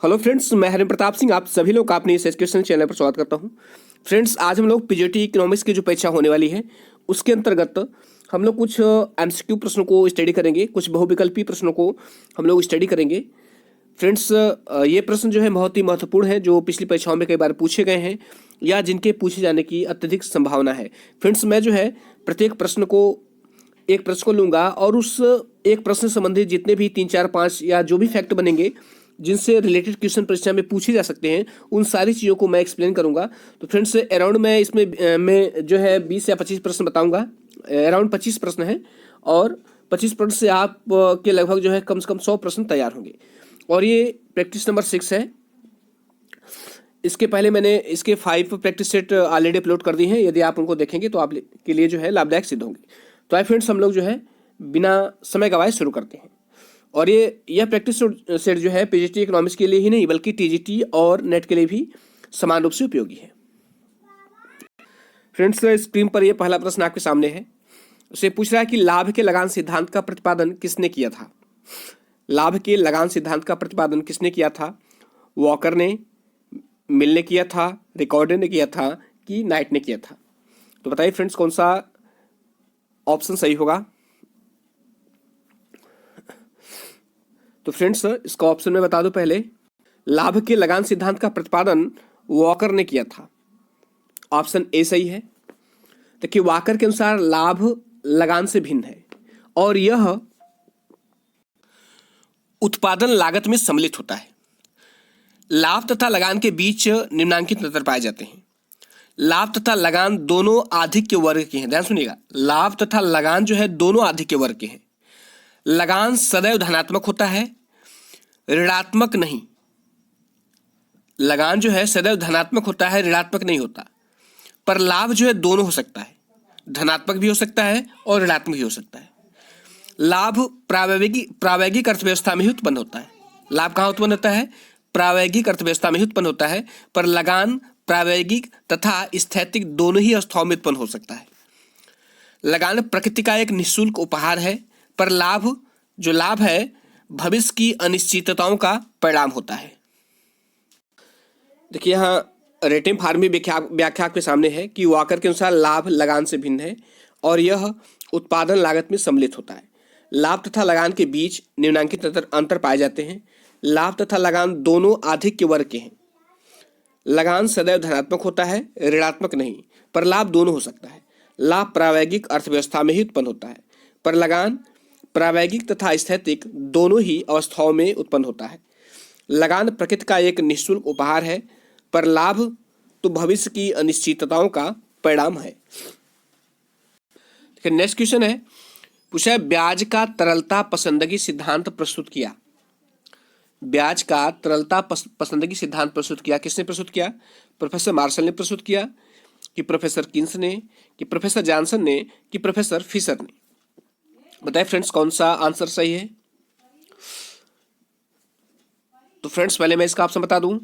Hello friends, मैं हरिम प्रताप सिंह आप सभी लोग का अपने इस एजुकेशन चैनल पर स्वागत करता हूं। फ्रेंड्स, आज हम लोग पीजीटी इकोनॉमिक्स की जो परीक्षा होने वाली है उसके अंतर्गत हम लोग कुछ एमसीक्यू प्रश्नों को स्टडी करेंगे, कुछ बहुविकल्पी प्रश्नों को हम लोग स्टडी करेंगे। फ्रेंड्स, ये प्रश्न जो है बहुत ही महत्वपूर्ण है, जो पिछली परीक्षाओं में कई बार पूछे गए हैं या जिनके पूछे जाने की अत्यधिक संभावना है। फ्रेंड्स, मैं जो है प्रत्येक एक प्रश्न को लूंगा और उस एक प्रश्न से संबंधित जितने भी 3, 4, 5 या जो भी फैक्ट बनेंगे जिनसे रिलेटेड क्वेश्चन परीक्षा में पूछे जा सकते हैं, उन सारी चीज़ों को मैं एक्सप्लेन करूंगा। तो फ्रेंड्स, अराउंड मैं इसमें मैं जो है 20 या 25 प्रश्न बताऊंगा। अराउंड 25 प्रश्न है और 25 प्रश्न से आप के लगभग जो है कम से कम 100 प्रश्न तैयार होंगे। और ये प्रैक्टिस नंबर 6 है। इसके पहले मैंने इसके 5 प्रैक्टिस सेट ऑलरेडी अपलोड कर दी हैं। यदि आप उनको देखेंगे तो आप के लिए जो है लाभदायक सिद्ध होंगे। तो आइए फ्रेंड्स, हम लोग जो है बिना समय गवाए शुरू करते हैं। और यह प्रैक्टिस सेट जो है पीजीटी इकोनॉमिक्स के लिए ही नहीं बल्कि टीजीटी और नेट के लिए भी समान रूप से उपयोगी है। फ्रेंड्स, स्क्रीन पर यह पहला प्रश्न आपके सामने है। उसे पूछ रहा है कि लाभ के लगान सिद्धांत का प्रतिपादन किसने किया था। लाभ के लगान सिद्धांत का प्रतिपादन किसने किया था? वॉकर ने, मिल ने किया था, रिकॉर्डर ने किया था कि नाइट ने किया था? तो बताइए फ्रेंड्स, कौन सा ऑप्शन सही होगा? तो फ्रेंड्स, इसका ऑप्शन में बता दूं पहले, लाभ के लगान सिद्धांत का प्रतिपादन वॉकर ने किया था। ऑप्शन ए सही है। देखिए, वॉकर के अनुसार लाभ लगान से भिन्न है और यह उत्पादन लागत में सम्मिलित होता है। लाभ तथा लगान के बीच निम्नांकित अंतर पाए जाते हैं। लाभ तथा लगान दोनों आधिक्य वर्ग के हैं। ध्यान सुनिएगा, लाभ तथा लगान जो है दोनों आधिक्य वर्ग के हैं। लगान सदैव धनात्मक होता है, ऋणात्मक नहीं। लगान जो है सदैव धनात्मक होता है, ऋणात्मक नहीं होता। पर लाभ जो है दोनों हो सकता है, धनात्मक भी हो सकता है और ऋणात्मक भी हो सकता है। लाभ प्रावैगिक अर्थव्यवस्था में ही उत्पन्न होता है। लाभ कहाँ उत्पन्न होता है? प्रावैगिक अर्थव्यवस्था में ही उत्पन्न होता है। पर लगान प्रावैगिक तथा स्थैतिक दोनों ही अवस्थाओं में उत्पन्न हो सकता है। लगान प्रकृति का एक निःशुल्क उपहार है, पर लाभ है भविष्य की अनिश्चितताओं का परिणाम होता है। देखिए, यहाँ रेटिम फार्मी व्याख्या के सामने है कि वॉकर के अनुसार लाभ लगान से भिन्न है और यह उत्पादन लागत में सम्मिलित होता है। लाभ तथा लगान के बीच निम्नांकित अंतर पाए जाते हैं। लाभ तथा लगान दोनों आधिक्य वर्ग के हैं। लगान सदैव धनात्मक होता है, ऋणात्मक नहीं। पर लाभ दोनों हो सकता है। लाभ प्रावैगिक अर्थव्यवस्था में ही उत्पन्न होता है, पर लगान प्रावैगिक तथा स्थैतिक दोनों ही अवस्थाओं में उत्पन्न होता है। लगान प्रकृति का एक निःशुल्क उपहार है, पर लाभ तो भविष्य की अनिश्चितताओं का परिणाम है। नेक्स्ट क्वेश्चन है, पूछा है ब्याज का तरलता पसंदगी सिद्धांत प्रस्तुत किया। ब्याज का तरलता पसंदगी सिद्धांत प्रस्तुत किया किसने प्रस्तुत किया? प्रोफेसर मार्शल ने प्रस्तुत किया कि प्रोफेसर किन्स ने, कि प्रोफेसर जॉनसन ने, कि प्रोफेसर फिशर ने? बताइए फ्रेंड्स, कौन सा आंसर सही है? तो फ्रेंड्स, पहले मैं इसका ऑप्शन बता दूं।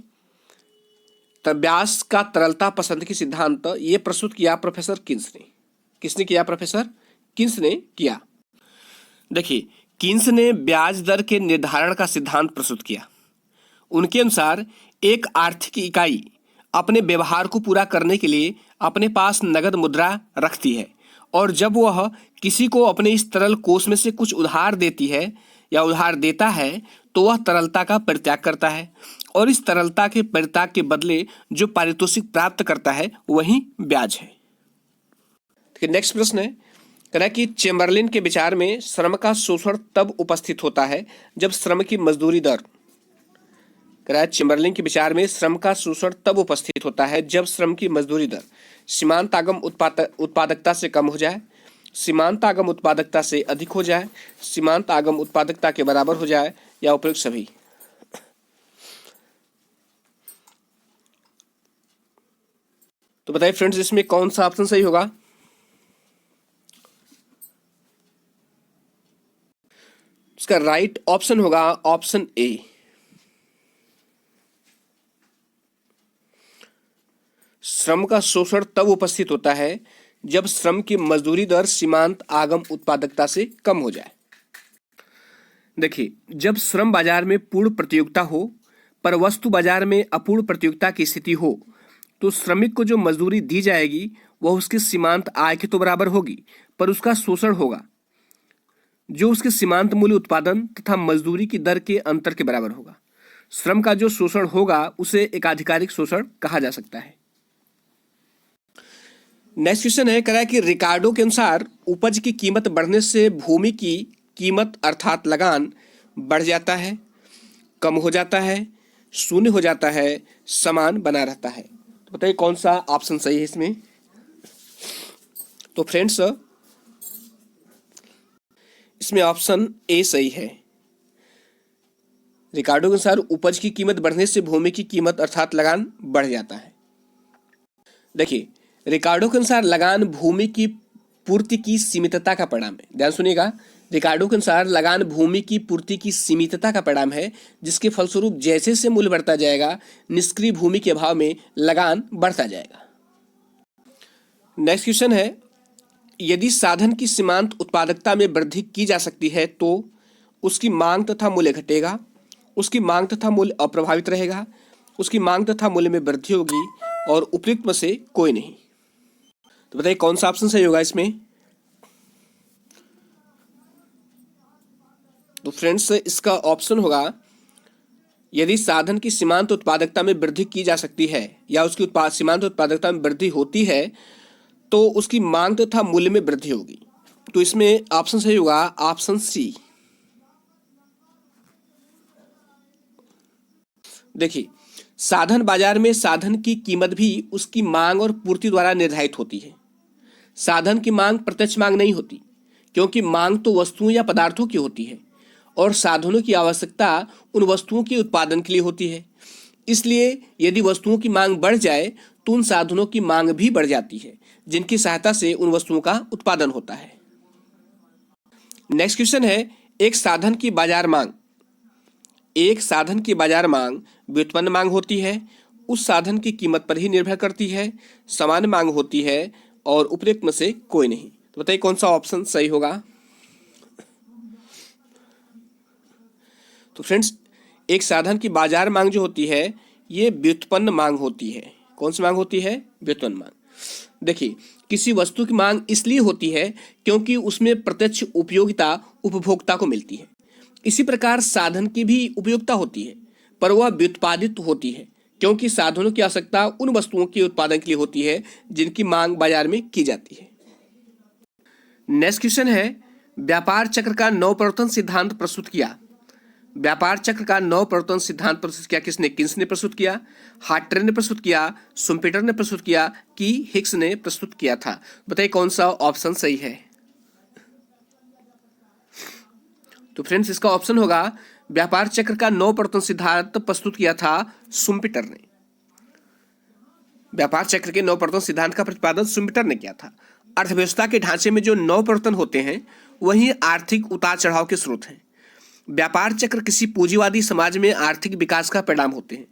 ब्याज का तरलता पसंदगी सिद्धांत ये प्रस्तुत किया प्रोफेसर किन्स ने। किसने किया? प्रोफेसर किन्स ने किया। देखिए, किन्स ने ब्याज दर के निर्धारण का सिद्धांत प्रस्तुत किया। उनके अनुसार एक आर्थिक इकाई अपने व्यवहार को पूरा करने के लिए अपने पास नगद मुद्रा रखती है और जब वह किसी को अपने इस तरल कोष में से कुछ उधार देती है या उधार देता है तो वह तरलता का परित्याग करता है और इस तरलता के परित्याग के बदले जो पारितोषिक प्राप्त करता है वही ब्याज है। नेक्स्ट प्रश्न है, कह रहा है कि चेम्बरलिन के विचार में श्रम का शोषण तब उपस्थित होता है जब श्रम की मजदूरी दर, कह रहा है चेम्बरलिन के विचार में श्रम का शोषण तब उपस्थित होता है जब श्रम की मजदूरी दर सीमांत आगम उत्पादकता से कम हो जाए, सीमांत आगम उत्पादकता से अधिक हो जाए, सीमांत आगम उत्पादकता के बराबर हो जाए या उपयुक्त सभी। तो बताइए फ्रेंड्स, इसमें कौन सा ऑप्शन सही होगा? इसका राइट ऑप्शन होगा ऑप्शन ए। श्रम का शोषण तब उपस्थित होता है जब श्रम की मजदूरी दर सीमांत आगम उत्पादकता से कम हो जाए। देखिए, जब श्रम बाजार में पूर्ण प्रतियोगिता हो पर वस्तु बाजार में अपूर्ण प्रतियोगिता की स्थिति हो तो श्रमिक को जो मजदूरी दी जाएगी वह उसकी सीमांत आय के तो बराबर होगी, पर उसका शोषण होगा जो उसके सीमांत मूल्य उत्पादन तथा मजदूरी की दर के अंतर के बराबर होगा। श्रम का जो शोषण होगा उसे एकाधिकारिक शोषण कहा जा सकता है। नेक्स्ट क्वेश्चन है, कह रहा है कि रिकार्डो के अनुसार उपज की कीमत बढ़ने से भूमि की कीमत अर्थात लगान बढ़ जाता है, कम हो जाता है, शून्य हो जाता है, समान बना रहता है। तो बताइए कौन सा ऑप्शन सही है इसमें। तो फ्रेंड्स इसमें ऑप्शन ए सही है। रिकार्डो के अनुसार उपज की कीमत बढ़ने से भूमि की कीमत अर्थात लगान बढ़ जाता है। देखिए, रिकार्डो के अनुसार लगान भूमि की पूर्ति की सीमितता का परिणाम है। ध्यान सुनिएगा, रिकार्डो के अनुसार लगान भूमि की पूर्ति की सीमितता का परिणाम है, जिसके फलस्वरूप जैसे से मूल्य बढ़ता जाएगा निष्क्रिय भूमि के अभाव में लगान बढ़ता जाएगा। नेक्स्ट क्वेश्चन है, यदि साधन की सीमांत उत्पादकता में वृद्धि की जा सकती है तो उसकी मांग तथा मूल्य घटेगा, उसकी मांग तथा मूल्य अप्रभावित रहेगा, उसकी मांग तथा मूल्य में वृद्धि होगी और उपयुक्त में से कोई नहीं। तो बताइए कौन सा ऑप्शन सही होगा इसमें। तो फ्रेंड्स इसका ऑप्शन होगा, यदि साधन की सीमांत उत्पादकता में वृद्धि की जा सकती है या उसकी सीमांत उत्पादकता में वृद्धि होती है तो उसकी मांग तथा मूल्य में वृद्धि होगी। तो इसमें ऑप्शन सही होगा ऑप्शन सी। देखिए, साधन बाजार में साधन की कीमत भी उसकी मांग और पूर्ति द्वारा निर्धारित होती है। साधन की मांग प्रत्यक्ष मांग नहीं होती, क्योंकि मांग तो वस्तुओं या पदार्थों की होती है और साधनों की आवश्यकता उन वस्तुओं के उत्पादन के लिए होती है। इसलिए यदि वस्तुओं की मांग बढ़ जाए तो उन साधनों की मांग भी बढ़ जाती है, जिनकी सहायता से उन वस्तुओं का उत्पादन होता है। नेक्स्ट क्वेश्चन है, एक साधन की बाजार मांग व्युत्पन्न मांग होती है, उस साधन की कीमत पर ही निर्भर करती है, सामान्य मांग होती है और उपयुक्त में से कोई नहीं। तो बताइए कौन सा ऑप्शन सही होगा। तो फ्रेंड्स एक साधन की बाजार मांग जो होती है ये व्युत्पन्न मांग होती है। कौन सी मांग होती है? व्युत्पन्न मांग। देखिए, किसी वस्तु की मांग इसलिए होती है क्योंकि उसमें प्रत्यक्ष उपयोगिता उपभोक्ता को मिलती है। इसी प्रकार साधन की भी उपयोगिता होती है, पर वह व्युत्पादित होती है क्योंकि साधनों की आवश्यकता उन वस्तुओं के उत्पादन के लिए होती है जिनकी मांग बाजार में की जाती है। नेक्स्ट क्वेश्चन है, व्यापार चक्र का नवप्रवर्तन सिद्धांत प्रस्तुत किया। व्यापार चक्र का नवप्रवर्तन सिद्धांत प्रस्तुत किया किसने? किन्स ने प्रस्तुत किया? हार्ट्रे ने प्रस्तुत किया, शुम्पेटर ने प्रस्तुत किया कि हिग्स ने प्रस्तुत किया था? बताइए कौन सा ऑप्शन सही है। तो फ्रेंड्स इसका ऑप्शन होगा, व्यापार चक्र का नवप्रवर्तन सिद्धांत प्रस्तुत किया था शुम्पेटर ने। व्यापार चक्र के नवप्रवर्तन सिद्धांत का प्रतिपादन शुम्पेटर ने किया था। अर्थव्यवस्था के ढांचे में जो नवप्रवर्तन होते हैं वही आर्थिक उतार चढ़ाव के स्रोत हैं। व्यापार चक्र किसी पूंजीवादी समाज में आर्थिक विकास का परिणाम होते हैं।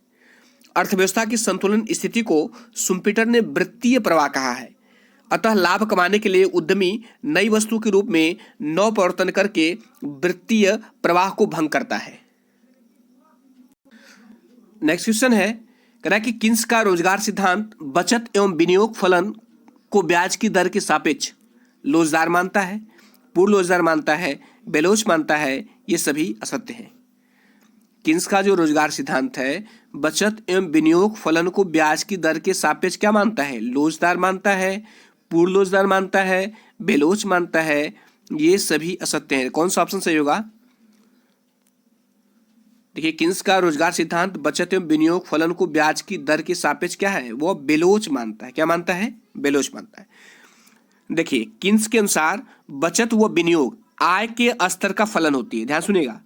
अर्थव्यवस्था की संतुलन स्थिति को शुम्पेटर ने वृत्तीय प्रवाह कहा है। अतः लाभ कमाने के लिए उद्यमी नई वस्तु के रूप में नवप्रवर्तन करके वृत्तीय प्रवाह को भंग करता है। नेक्स्ट क्वेश्चन है, कह रहा है कि किन्स का रोजगार सिद्धांत बचत एवं विनियोग फलन को ब्याज की दर के सापेक्ष लोचदार मानता है, पूर्ण लोचदार मानता है, बेलोच मानता है? ये सभी असत्य हैं। किन्स का जो रोजगार सिद्धांत है बचत एवं विनियोग फलन को ब्याज की दर के सापेक्ष क्या मानता है? लोचदार मानता है, पूर्ण लोचदार मानता है, बेलोच मानता है? ये सभी असत्य हैं। कौन सा ऑप्शन सही होगा? देखिए, किन्स का रोजगार सिद्धांत बचत एवं विनियोग फलन को ब्याज की दर के सापेक्ष क्या है? वो बेलोच मानता है। क्या मानता है? बेलोच मानता है। देखिए, किन्स के अनुसार बचत व विनियोग आय के स्तर का फलन होती है। ध्यान सुनिएगा,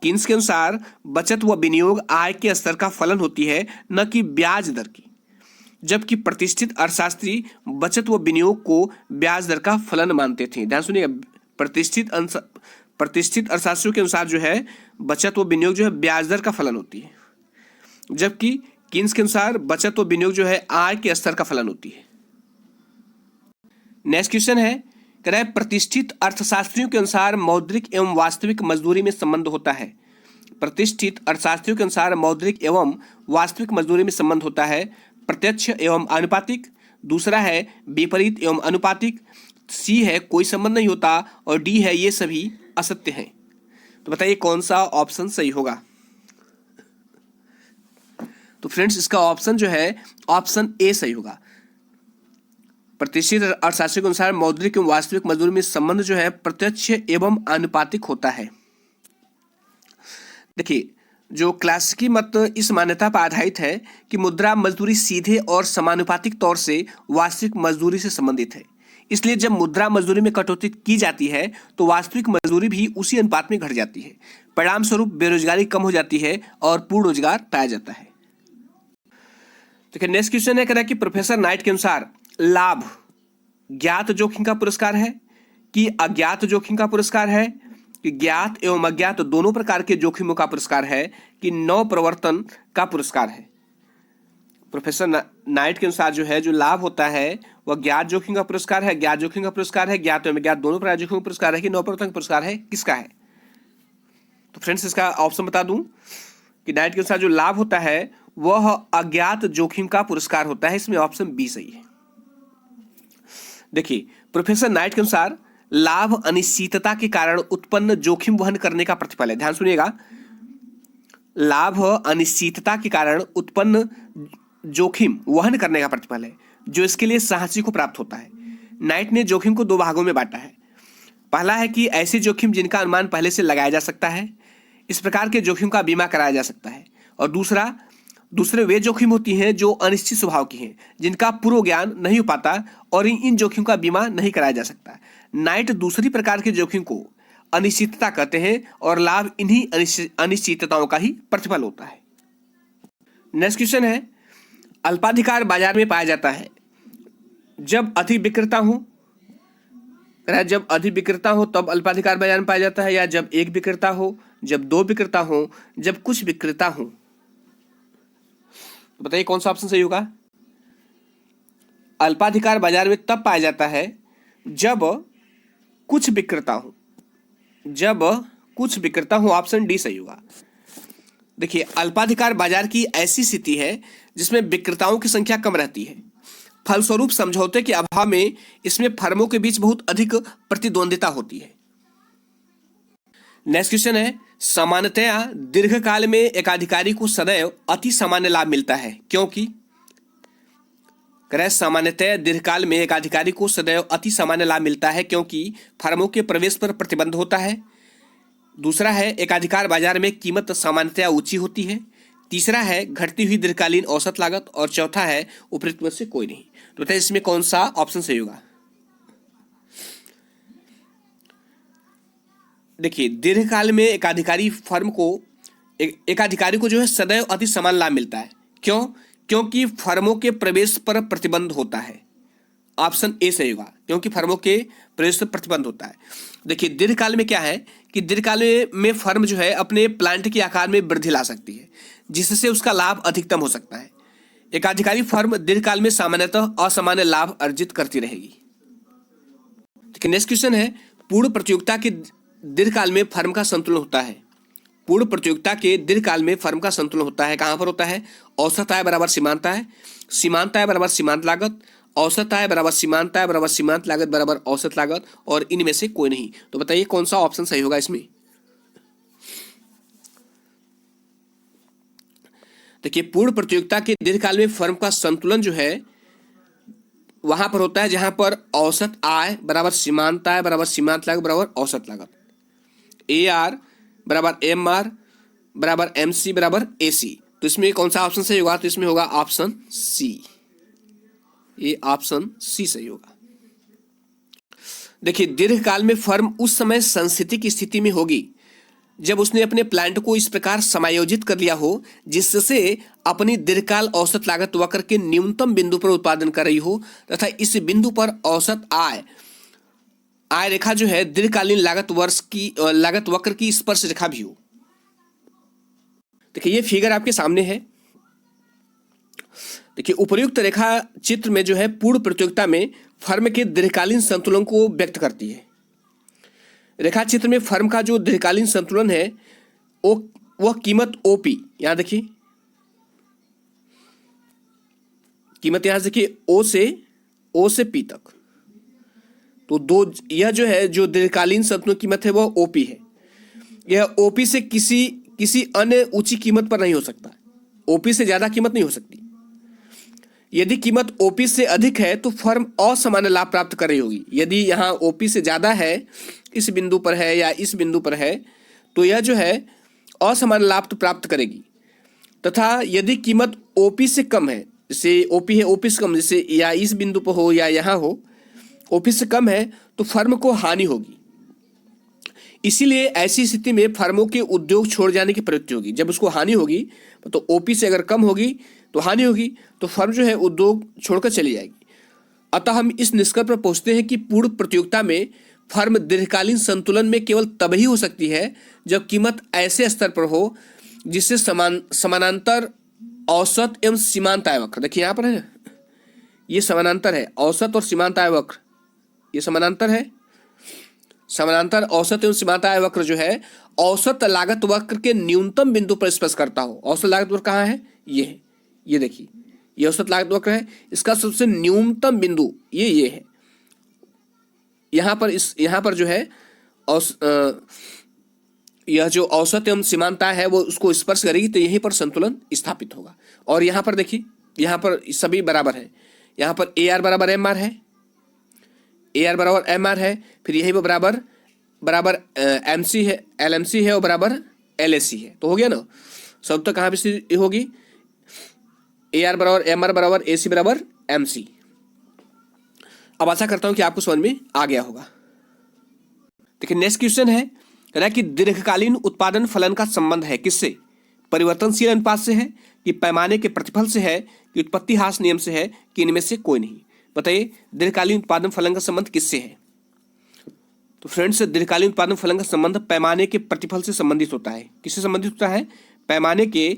किन्स के अनुसार बचत व विनियोग आय के स्तर का फलन होती है, न कि ब्याज दर की। जबकि प्रतिष्ठित अर्थशास्त्री बचत व विनियोग को ब्याज दर का फलन मानते थे। ध्यान सुनिएगा, प्रतिष्ठित अर्थशास्त्रियों के अनुसार जो है बचत व विनियोग जो है ब्याज दर का फलन होती है, जबकि किन्स के अनुसार बचत व विनियोग जो है आय के स्तर का फलन होती है। नेक्स्ट क्वेश्चन है, कह रहा है प्रतिष्ठित अर्थशास्त्रियों के अनुसार मौद्रिक एवं वास्तविक मजदूरी में संबंध होता है। प्रतिष्ठित अर्थशास्त्रियों के अनुसार मौद्रिक एवं वास्तविक मजदूरी में संबंध होता है प्रत्यक्ष एवं आनुपातिक। दूसरा है विपरीत एवं अनुपातिक। सी है कोई संबंध नहीं होता और डी है ये सभी असत्य हैं। तो बताइए कौन सा ऑप्शन सही होगा। तो फ्रेंड्स इसका ऑप्शन जो है ऑप्शन ए सही होगा। प्रतिष्ठित अर्थशास्त्रियों के अनुसार मौद्रिक एवं वास्तविक मजदूरी में संबंध जो है प्रत्यक्ष एवं आनुपातिक होता है। देखिए जो क्लासिकी मत इस मान्यता पर आधारित है कि मुद्रा मजदूरी सीधे और समानुपातिक तौर से वास्तविक मजदूरी से संबंधित है, इसलिए जब मुद्रा मजदूरी में कटौती की जाती है तो वास्तविक मजदूरी भी उसी अनुपात में घट जाती है। परिणाम स्वरूप बेरोजगारी कम हो जाती है और पूर्ण रोजगार पाया जाता है। देखिए नेक्स्ट क्वेश्चन है कह रहा है कि प्रोफेसर नाइट के अनुसार लाभ ज्ञात जोखिम का पुरस्कार है कि अज्ञात जोखिम का पुरस्कार है, कि ज्ञात एवं अज्ञात दोनों प्रकार के जोखिमों का पुरस्कार है, कि नव प्रवर्तन का पुरस्कार है। प्रोफेसर नाइट के अनुसार जो है जो लाभ होता है वह ज्ञात जोखिम का पुरस्कार है, ज्ञात जोखिम का पुरस्कार है, ज्ञात एवं अज्ञात दोनों प्रकार जोखिम का पुरस्कार है, कि नव प्रवर्तन का पुरस्कार है, किसका है। तो फ्रेंड्स इसका ऑप्शन बता दूं कि नाइट के अनुसार जो लाभ होता है वह अज्ञात जोखिम का पुरस्कार होता है। इसमें ऑप्शन बी सही है। देखिए प्रोफेसर नाइट के अनुसार लाभ अनिश्चितता के कारण उत्पन्न जोखिम वहन करने का प्रतिफल है। ध्यान सुनिएगा, लाभ अनिश्चितता के कारण उत्पन्न जोखिम वहन करने का प्रतिफल है जो इसके लिए साहसी को प्राप्त होता है। नाइट ने जोखिम को दो भागों में बांटा है। पहला है कि ऐसे जोखिम जिनका अनुमान पहले से लगाया जा सकता है, इस प्रकार के जोखिम का बीमा कराया जा सकता है। और दूसरे वे जोखिम होती हैं जो अनिश्चित स्वभाव की हैं, जिनका पूर्व ज्ञान नहीं हो पाता और इन जोखिम का बीमा नहीं कराया जा सकता। नाइट दूसरी प्रकार के जोखिम को अनिश्चितता कहते हैं और लाभ इन्हीं अनिश्चितताओं का ही प्रतिफल होता है। नेक्स्ट क्वेश्चन है अल्पाधिकार बाजार में पाया जाता है जब अधिक विक्रेता हो, जब अधिक विक्रेता हो तब अल्पाधिकार बाजार में पाया जाता है, या जब एक विक्रेता हो, जब दो विक्रेता हो, जब कुछ विक्रेता हो। बताइए कौन सा ऑप्शन सही होगा। अल्पाधिकार बाजार में तब पाया जाता है जब कुछ विक्रेता हो, जब कुछ विक्रेता हो। ऑप्शन डी सही होगा। देखिए अल्पाधिकार बाजार की ऐसी स्थिति है जिसमें विक्रेताओं की संख्या कम रहती है, फलस्वरूप समझौते के अभाव में इसमें फर्मों के बीच बहुत अधिक प्रतिद्वंदिता होती है। नेक्स्ट क्वेश्चन है सामान्यतया दीर्घकाल में एकाधिकारी को सदैव अति सामान्य लाभ मिलता है क्योंकि। सामान्यतया दीर्घकाल में एकाधिकारी को सदैव अति सामान्य लाभ मिलता है क्योंकि फर्मों के प्रवेश पर प्रतिबंध होता है। दूसरा है एकाधिकार बाजार में कीमत सामान्यतया ऊंची होती है। तीसरा है घटती हुई दीर्घकालीन औसत लागत और चौथा है उपरोक्त में से कोई नहीं। तो बताइए इसमें कौन सा ऑप्शन सही होगा। देखिए दीर्घकाल में एकाधिकारी को जो है सदैव अति समान लाभ मिलता है। क्यों? क्योंकि फर्मों के प्रवेश पर प्रतिबंध होता है। ऑप्शन ए सही होगा, क्योंकि फर्मों के प्रवेश पर प्रतिबंध होता है। देखिए दीर्घकाल में क्या है कि दीर्घकाल में फर्म जो है अपने प्लांट के आकार में वृद्धि ला सकती है जिससे उसका लाभ अधिकतम हो सकता है। एकाधिकारी फर्म दीर्घकाल में सामान्यतः असामान्य लाभ अर्जित करती रहेगी। देखिए नेक्स्ट क्वेश्चन है पूर्ण प्रतियोगिता के दीर्घकाल में फर्म का संतुलन होता है। पूर्ण प्रतियोगिता के दीर्घकाल में फर्म का संतुलन होता है। कहां पर होता है? औसत आय बराबर सीमांत आय, सीमांत आय बराबर सीमांत लागत, औसत आय बराबर सीमांत आय बराबर सीमांत लागत बराबर औसत लागत और इनमें से कोई नहीं। तो बताइए कौन सा ऑप्शन सही होगा इसमें। देखिए पूर्ण प्रतियोगिता के दीर्घकाल में फर्म का संतुलन जो है वहां पर होता है जहां पर औसत आय बराबर सीमांत आय बराबर सीमांत लागत बराबर औसत लागत, AR बराबर MR बराबर MC बराबर AC। तो इसमें कौन सा ऑप्शन सही होगा? तो इसमें होगा ऑप्शन सी। ये ऑप्शन सी सही होगा। देखिए दीर्घकाल में फर्म उस समय संस्थिति की स्थिति में होगी जब उसने अपने प्लांट को इस प्रकार समायोजित कर लिया हो जिससे अपनी दीर्घकाल औसत लागत वक्र के न्यूनतम बिंदु पर उत्पादन कर रही हो तथा इस बिंदु पर औसत आय रेखा जो है दीर्घकालीन लागत वक्र की स्पर्श रेखा भी हो। देखिए ये फिगर आपके सामने है। देखिए उपर्युक्त रेखा चित्र में जो है पूर्ण प्रतियोगिता में फर्म के दीर्घकालीन संतुलन को व्यक्त करती है। रेखा चित्र में फर्म का जो दीर्घकालीन संतुलन है वो वह कीमत ओपी, यहां देखिए कीमत, यहां से देखिए ओ से पी तक, तो दो, यह जो है जो दीर्घकालीन संतुलन कीमत है वह ओपी है। यह ओपी से किसी अन्य ऊंची कीमत पर नहीं हो सकता, ओपी से ज्यादा कीमत नहीं हो सकती। यदि कीमत ओपी से अधिक है तो फर्म असामान्य लाभ प्राप्त कर रही होगी। यदि यहाँ ओपी से ज्यादा है, इस बिंदु पर है या इस बिंदु पर है, तो यह जो है असामान्य लाभ तो प्राप्त करेगी। तथा यदि कीमत ओपी से कम है, जैसे ओपी है ओपी से कम, जैसे या इस बिंदु पर हो या यहाँ हो, ओपी से कम है तो फर्म को हानि होगी। इसीलिए ऐसी स्थिति में फर्मों के उद्योग छोड़ जाने की प्रवृत्ति होगी। जब उसको हानि होगी, तो ओपी से अगर कम होगी तो हानि होगी, तो फर्म जो है उद्योग छोड़कर चली जाएगी। अतः हम इस निष्कर्ष पर पहुंचते हैं कि पूर्ण प्रतियोगिता में फर्म दीर्घकालीन संतुलन में केवल तभी हो सकती है जब कीमत ऐसे स्तर पर हो जिससे समानांतर औसत एवं सीमांत आय वक्र, देखिए यहाँ पर है, ये समानांतर है, औसत और सीमांत आय वक्र ये समानांतर है। समानांतर औसत एवं सीमांत आय वक्र जो है औसत लागत वक्र के न्यूनतम बिंदु पर स्पर्श करता हो। औसत लागत वक्र कहाँ है? ये है, ये देखिए, ये औसत लागत वक्र है, इसका सबसे न्यूनतम बिंदु ये है। यहाँ पर जो है यह जो औसत एवं सीमांत आय है वो उसको स्पर्श करेगी, तो यहीं पर संतुलन स्थापित होगा। और यहाँ पर देखिए, यहाँ पर सभी बराबर है, यहाँ पर ए आर बराबर एम आर है, ए आर बराबर एम आर है, फिर यहीं पर बराबर एम सी है, एल एम सी है और बराबर एल ए सी है, तो हो गया ना। सब तक कहाँ पे होगी? ए आर बराबर एम आर बराबर ए सी बराबर एम सी। अब आशा करता हूं कि आपको समझ में आ गया होगा। देखिए नेक्स्ट क्वेश्चन है, कह रहा है कि दीर्घकालीन उत्पादन फलन का संबंध है किससे? परिवर्तनशील अनुपात से है, कि पैमाने के प्रतिफल से है, कि उत्पत्ति ह्रास नियम से है, कि इनमें से कोई नहीं। बताइए दीर्घकालीन उत्पादन फलन का संबंध किससे है? तो फ्रेंड्स, दीर्घकालीन उत्पादन फलन का संबंध पैमाने के प्रतिफल से संबंधित होता है। किससे संबंधित होता है? पैमाने के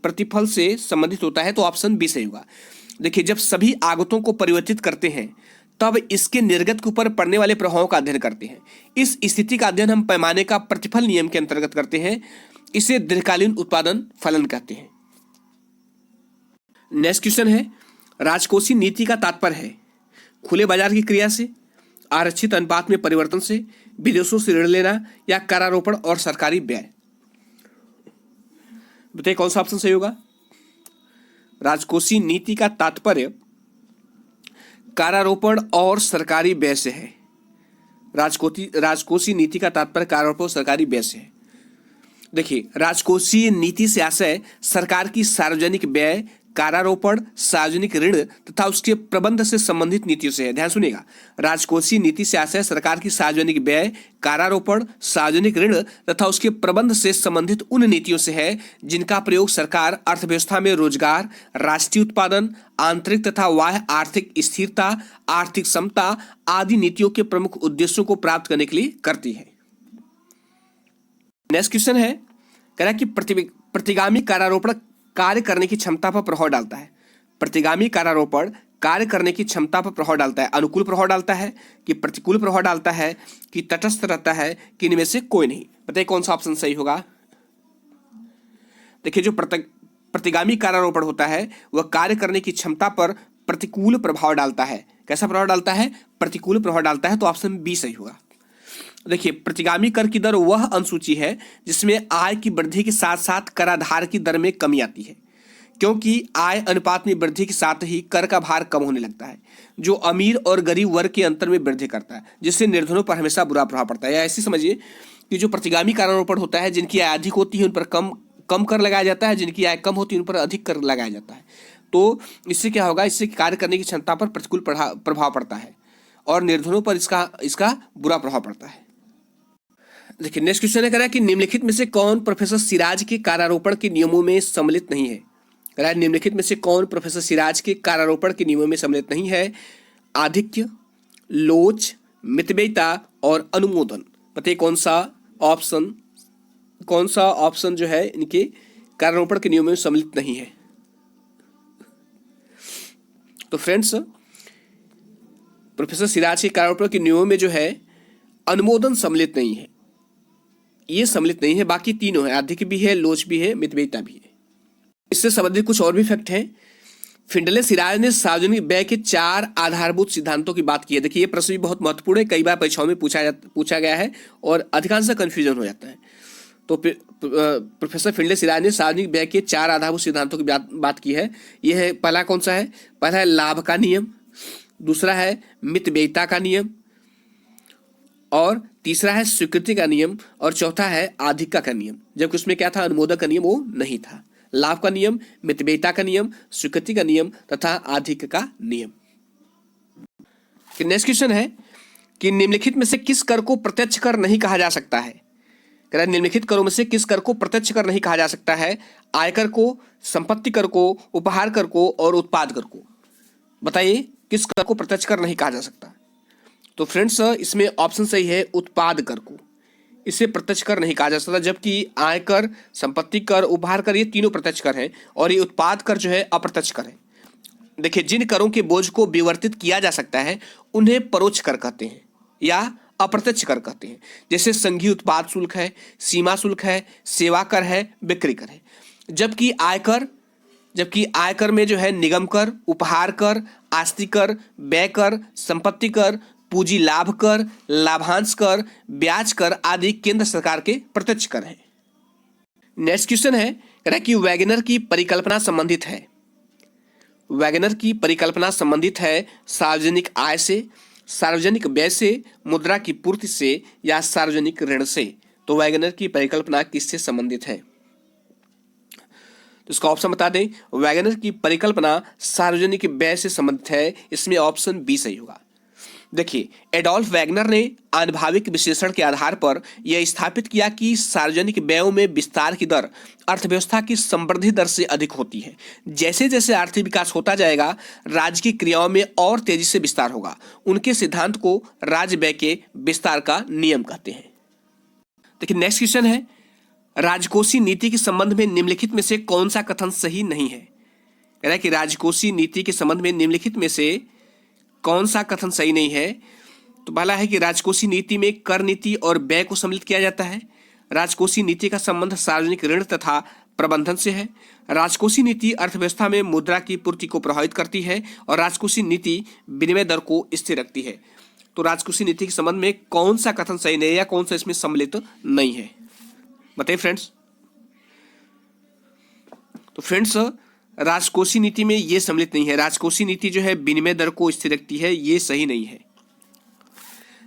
प्रतिफल से संबंधित होता है, तो ऑप्शन बी सही होगा। देखिए जब सभी आगतों को परिवर्तित करते हैं तब इसके निर्गत के ऊपर पड़ने वाले प्रभावों का अध्ययन करते हैं। इस स्थिति का अध्ययन हम पैमाने का प्रतिफल नियम के अंतर्गत करते हैं, इसे दीर्घकालीन उत्पादन फलन कहते हैं। नेक्स्ट क्वेश्चन है, राजकोषीय नीति का तात्पर्य है खुले बाजार की क्रिया से, आरक्षित अनुपात में परिवर्तन से, विदेशों से ऋण लेना, या करारोपण और सरकारी व्यय। बताइए कौन सा ऑप्शन सही होगा? राजकोषीय नीति का तात्पर्य कारारोपण और सरकारी व्यय से है। राजकोषीय नीति का तात्पर्य कारारोपण और सरकारी व्यय से है। देखिए राजकोषीय नीति से आशय सरकार की सार्वजनिक व्यय, कारारोपण, सार्वजनिक ऋण तथा उसके प्रबंध से संबंधित नीतियों से है। ध्यान सुनिएगा, राजकोषीय नीति से आशय सरकार की सार्वजनिक व्यय, कारारोपण, सार्वजनिक ऋण तथा उसके प्रबंध से संबंधित उन नीतियों से है जिनका प्रयोग सरकार अर्थव्यवस्था में रोजगार, राष्ट्रीय उत्पादन, आंतरिक तथा बाह्य आर्थिक स्थिरता, आर्थिक समता आदि नीतियों के प्रमुख उद्देश्यों को प्राप्त करने के लिए करती है। नेक्स्ट क्वेश्चन है, कह रहा है कि प्रतिगामी कारारोपण कार्य करने की क्षमता पर प्रभाव डालता है। प्रतिगामी कारारोपण कार्य करने की क्षमता पर प्रभाव डालता है, अनुकूल प्रभाव डालता है, कि प्रतिकूल प्रभाव डालता है, कि तटस्थ रहता है, कि इनमें से कोई नहीं। बताइए कौन सा ऑप्शन सही होगा? देखिए जो प्रतिगामी कारारोपण होता है वह कार्य करने की क्षमता पर प्रतिकूल प्रभाव डालता है। कैसा प्रभाव डालता है? प्रतिकूल प्रभाव डालता है, तो ऑप्शन बी सही होगा। देखिए प्रतिगामी कर की दर वह अनुसूची है जिसमें आय की वृद्धि के साथ साथ कराधार की दर में कमी आती है, क्योंकि आय अनुपात में वृद्धि के साथ ही कर का भार कम होने लगता है, जो अमीर और गरीब वर्ग के अंतर में वृद्धि करता है, जिससे निर्धनों पर हमेशा बुरा प्रभाव पड़ता है। या ऐसे समझिए कि जो प्रतिगामी कारारोपण होता है, जिनकी आय अधिक होती है उन पर कम कर लगाया जाता है, जिनकी आय कम होती है उन पर अधिक कर लगाया जाता है। तो इससे क्या होगा? इससे कार्य करने की क्षमता पर प्रतिकूल प्रभाव पड़ता है और निर्धनों पर इसका बुरा प्रभाव पड़ता है। देखिए नेक्स्ट क्वेश्चन है, कह रहा है कि निम्नलिखित में से कौन प्रोफेसर सिराज के कारारोपण के नियमों में सम्मिलित नहीं है? कह रहा है निम्नलिखित में से कौन प्रोफेसर सिराज के कारारोपण के नियमों में सम्मिलित नहीं है? आधिक्य, लोच, मितव्ययिता और अनुमोदन। बताइए कौन सा ऑप्शन जो है इनके कारारोपण के नियमों में सम्मिलित नहीं है? तो फ्रेंड्स प्रोफेसर सिराज के कारारोपण के नियमों में जो है अनुमोदन सम्मिलित नहीं है। ये सम्मिलित नहीं है, बाकी तीनों है, अधिक भी है, लोच भी है, मितव्ययिता भी है। इससे संबंधित कुछ और भी फैक्ट हैं। फिंडले सिराज ने सार्वजनिक व्यय के 4 आधारभूत सिद्धांतों की बात की है। देखिए ये प्रश्न भी बहुत महत्वपूर्ण है, कई बार परीक्षाओं में पूछा गया है और अधिकांश कंफ्यूजन हो जाता है। तो प्रोफेसर फिंडले सिराज ने सार्वजनिक व्यय के 4 आधारभूत सिद्धांतों की बात की है। यह है, पहला कौन सा है? पहला है लाभ का नियम, दूसरा है मितव्ययिता का नियम, और तीसरा है स्वीकृति का नियम, और चौथा है आधिक्यता का नियम। जबकि उसमें क्या था? अनुमोदन का नियम वो नहीं था। लाभ का नियम, मितव्ययिता का नियम, स्वीकृति का नियम तथा आधिक्य का नियम। नेक्स्ट क्वेश्चन है कि निम्नलिखित में से किस कर को प्रत्यक्ष कर नहीं कहा जा सकता है? निम्नलिखित करों में से किस कर को प्रत्यक्ष कर नहीं कहा जा सकता है? आयकर को, संपत्ति कर को, उपहार कर को और उत्पाद कर को। बताइए किस कर को प्रत्यक्ष कर नहीं कहा जा सकता? तो फ्रेंड्स इसमें ऑप्शन सही है उत्पाद कर को, इसे प्रत्यक्ष कर नहीं कहा जा सकता। जबकि आयकर, संपत्ति कर, उपहार कर ये तीनों प्रत्यक्ष कर हैं और ये उत्पाद कर जो है अप्रत्यक्ष कर है। देखिए जिन करों के बोझ को विवर्तित किया जा सकता है उन्हें परोक्ष कर कहते हैं या अप्रत्यक्ष कर कहते हैं। जैसे संघीय उत्पाद शुल्क है, सीमा शुल्क है, सेवा कर है, बिक्री कर है। जबकि आयकर में जो है निगम कर, उपहार कर, आस्ति कर, व्यय कर, संपत्ति कर, पूंजी लाभ कर, लाभांश कर, ब्याज कर आदि केंद्र सरकार के प्रत्यक्ष कर हैं। नेक्स्ट क्वेश्चन है कि वैगनर की परिकल्पना संबंधित है। वैगनर की परिकल्पना संबंधित है सार्वजनिक आय से, सार्वजनिक व्यय से, मुद्रा की पूर्ति से या सार्वजनिक ऋण से। तो वैगनर की परिकल्पना किससे संबंधित है? तो इसका ऑप्शन बता दें। वैगनर की परिकल्पना सार्वजनिक व्यय से संबंधित है, इसमें ऑप्शन बी सही होगा। देखिए एडोल्फ वैगनर ने आनुभाविक विश्लेषण के आधार पर यह स्थापित किया कि सार्वजनिक व्ययों में विस्तार की दर अर्थव्यवस्था की समृद्धि दर से अधिक होती है। जैसे जैसे आर्थिक विकास होता जाएगा राज्य की क्रियाओं में और तेजी से विस्तार होगा। उनके सिद्धांत को राज्य व्यय के विस्तार का नियम कहते हैं। देखिए नेक्स्ट क्वेश्चन है, राजकोषीय नीति के संबंध में निम्नलिखित में से कौन सा कथन सही नहीं है? कह रहा है कि राजकोषीय नीति के संबंध में निम्नलिखित में से कौन सा कथन सही नहीं है? तो पहला है कि राजकोषीय नीति में कर नीति और व्यय को सम्मिलित किया जाता है। राजकोषीय नीति का संबंध सार्वजनिक ऋण तथा प्रबंधन से है। राजकोषीय नीति अर्थव्यवस्था में मुद्रा की पूर्ति को प्रभावित करती है और राजकोषीय नीति विनिमय दर को स्थिर रखती है। तो राजकोषीय नीति के संबंध में कौन सा कथन सही नहीं है या कौन सा इसमें सम्मिलित नहीं है? बताइए फ्रेंड्स। तो फ्रेंड्स राजकोषीय नीति में ये सम्मिलित नहीं है। राजकोषीय नीति जो है विनिमय दर को स्थिर रखती है, ये सही नहीं है।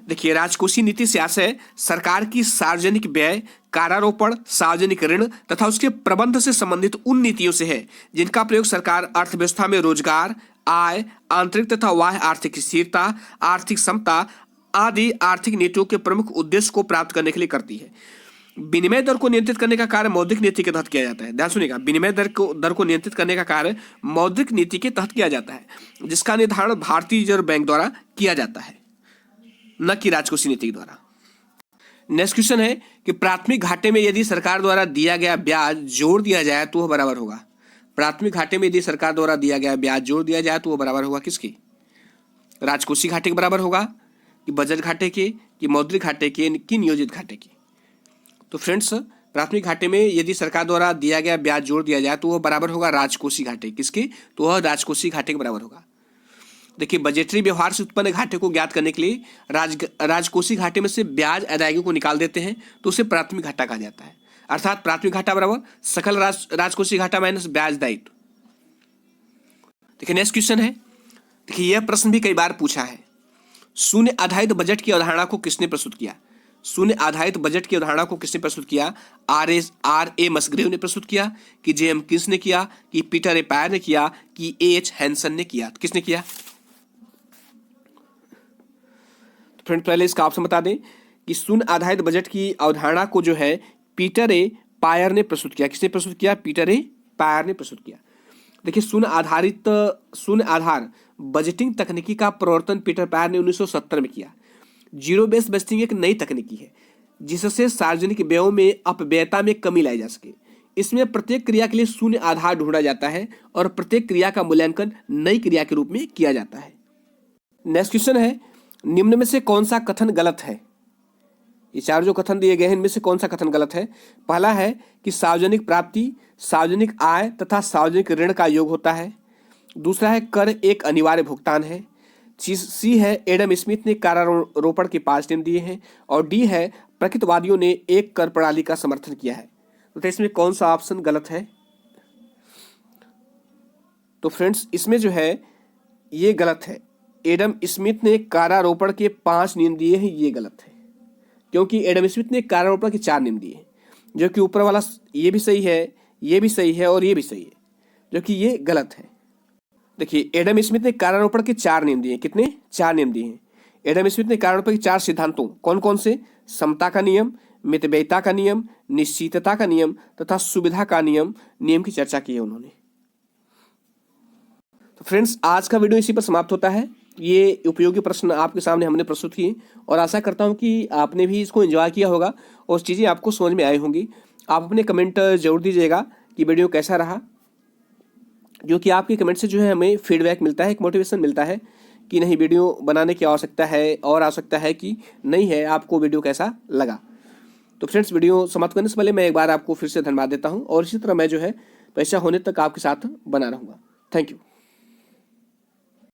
देखिए राजकोषीय नीति से आशय सरकार की सार्वजनिक व्यय, करारोपण, सार्वजनिक ऋण तथा उसके प्रबंध से संबंधित उन नीतियों से है जिनका प्रयोग सरकार अर्थव्यवस्था में रोजगार, आय, आंतरिक तथा बाह्य आर्थिक स्थिरता, आर्थिक समता आदि आर्थिक नीतियों के प्रमुख उद्देश्य को प्राप्त करने के लिए करती है। विनिमय दर को नियंत्रित करने का कार्य मौद्रिक नीति के तहत किया जाता है। ध्यान सुनिएगा, विनिमय दर को नियंत्रित करने का कार्य मौद्रिक नीति के तहत किया जाता है, जिसका निर्धारण भारतीय रिजर्व बैंक द्वारा किया जाता है, न कि राजकोषीय नीति द्वारा। नेक्स्ट क्वेश्चन है कि प्राथमिक घाटे में यदि सरकार द्वारा दिया गया ब्याज जोड़ दिया जाए तो वह बराबर होगा। प्राथमिक घाटे में यदि सरकार द्वारा दिया गया ब्याज जोड़ दिया जाए तो वह बराबर होगा किसकी? राजकोषीय घाटे के बराबर होगा कि बजट घाटे के, कि मौद्रिक घाटे के, कि नियोजित घाटे की? तो फ्रेंड्स प्राथमिक घाटे में यदि सरकार द्वारा दिया गया ब्याज जोड़ दिया जाए तो वह बराबर होगा राजकोषीय घाटे। किसके? तो वह राजकोषीय घाटे के बराबर होगा। देखिए बजटरी व्यवहार से उत्पन्न घाटे को ज्ञात करने के लिए राजकोषीय घाटे में से ब्याज अदायगी को निकाल देते हैं तो उसे प्राथमिक घाटा कहा जाता है। अर्थात प्राथमिक घाटा बराबर सकल राजकोषीय घाटा माइनस ब्याज दायित्व। देखिए नेक्स्ट क्वेश्चन है, देखिए यह प्रश्न भी कई बार पूछा है। शून्य आधारित बजट की अवधारणा को किसने प्रस्तुत किया? शून्य आधारित बजट की अवधारणा को किसने प्रस्तुत किया? R.A. मसग्रेव ने प्रस्तुत किया, कि J.M. किन्स ने किया, कि पीटर ए पायर ने किया, कि A.H. हैंसन ने किया? तो किसने किया? तो फ्रेंड पहले इसका ऑप्शन बता दें कि शून्य आधारित बजट की अवधारणा को जो है पीटर ए पायर ने प्रस्तुत किया। किसने प्रस्तुत किया? पीटर ए पायर ने प्रस्तुत किया। देखिए शून्य आधार बजटिंग तकनीकी का प्रवर्तन पीटर पायर ने 1970 में किया। जीरो बेस्ड बजटिंग एक नई तकनीकी है जिससे सार्वजनिक व्ययों में अपव्ययता में कमी लाई जा सके। इसमें प्रत्येक क्रिया के लिए शून्य आधार ढूंढा जाता है और प्रत्येक क्रिया का मूल्यांकन नई क्रिया के रूप में किया जाता है। नेक्स्ट क्वेश्चन है, निम्न में से कौन सा कथन गलत है? ये चार जो कथन दिए गए हैं इनमें से कौन सा कथन गलत है? पहला है कि सार्वजनिक प्राप्ति, सार्वजनिक आय तथा सार्वजनिक ऋण का योग होता है। दूसरा है कर एक अनिवार्य भुगतान है। सी है एडम स्मिथ ने करारोपण के 5 नियम दिए हैं। और डी है प्रकृतवादियों ने एक कर प्रणाली का समर्थन किया है। तो इसमें कौन सा ऑप्शन गलत है? तो फ्रेंड्स इसमें जो है ये गलत है। एडम स्मिथ ने कारारोपण के 5 नियम दिए हैं, ये गलत है, क्योंकि एडम स्मिथ ने कारारोपण के 4 नियम दिए हैं, जो कि ऊपर वाला ये भी सही है, ये भी सही है और ये भी सही है, जो कि ये गलत है। देखिए एडम स्मिथ ने कारारोपण के 4 नियम दिए हैं। कितने? 4 नियम दिए हैं। एडम स्मिथ ने कारारोपण के 4 सिद्धांतों कौन कौन से? समता का नियम, मितव्ययिता का नियम, निश्चितता का नियम तथा सुविधा का नियम की चर्चा की है उन्होंने। तो फ्रेंड्स आज का वीडियो इसी पर समाप्त होता है। ये उपयोगी प्रश्न आपके सामने हमने प्रस्तुत किए और आशा करता हूं कि आपने भी इसको एंजॉय किया होगा और चीज़ें आपको समझ में आई होंगी। आप अपने कमेंट जरूर दीजिएगा कि वीडियो कैसा रहा, जो कि आपके कमेंट से जो है हमें फीडबैक मिलता है, एक मोटिवेशन मिलता है कि नहीं वीडियो बनाने की आवश्यकता है और आवश्यकता है कि नहीं है, आपको वीडियो कैसा लगा। तो फ्रेंड्स वीडियो समाप्त करने से पहले मैं एक बार आपको फिर से धन्यवाद देता हूँ और इसी तरह मैं जो है पैसा होने तक आपके साथ बना रहूँगा। Thank you.